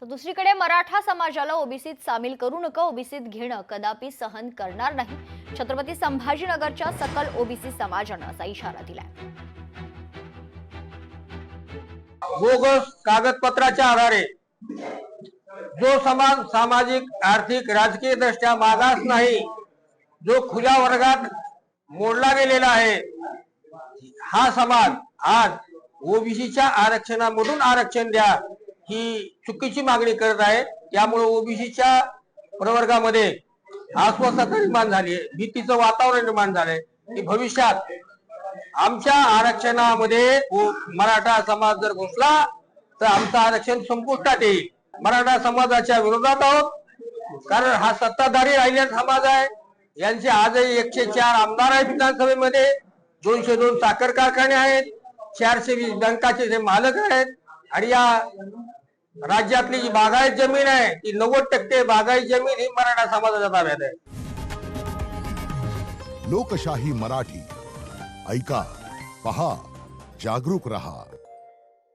तर दुसरीकडे मराठा समाजाला ओबीसीत सामील करू नका, ओबीसीत घेणं कदापि सहन करणार नाही. छत्रपती संभाजीनगरच्या सकल ओबीसी समाजानं असा इशारा दिलाय. बोगस कागदपत्राच्या आधारे जो समाज सामाजिक आर्थिक राजकीय दृष्ट्या मागास नाही, जो खुल्या वर्गात मोडला गेलेला आहे, हा समाज आज ओबीसीच्या आरक्षणामधून आरक्षण द्या ही चुकीची मागणी करत आहे. त्यामुळे ओबीसीच्या प्रवर्गामध्ये अस्वस्थता निर्माण झाली आहे, भीतीचं वातावरण निर्माण झालंय की भविष्यात आमच्या आरक्षणामध्ये मराठा समाज जर घुसला तर आमचं आरक्षण संपुष्टात येईल. मराठा समाजाच्या विरोधात आहोत, कारण हा सत्ताधारी राहिलेला समाज आहे. यांचे आजही 104 आमदार आहेत विधानसभेमध्ये, 202 साखर कारखाने आहेत, 420 बँकाचे जे मालक आहेत, आणि या राज्यातली जी बागायत जमीन आहे ती 90% बागायत जमीन ही मराठा समाजाच्या ताब्यात आहे. लोकशाही मराठी ऐका, पहा, जागरूक रहा.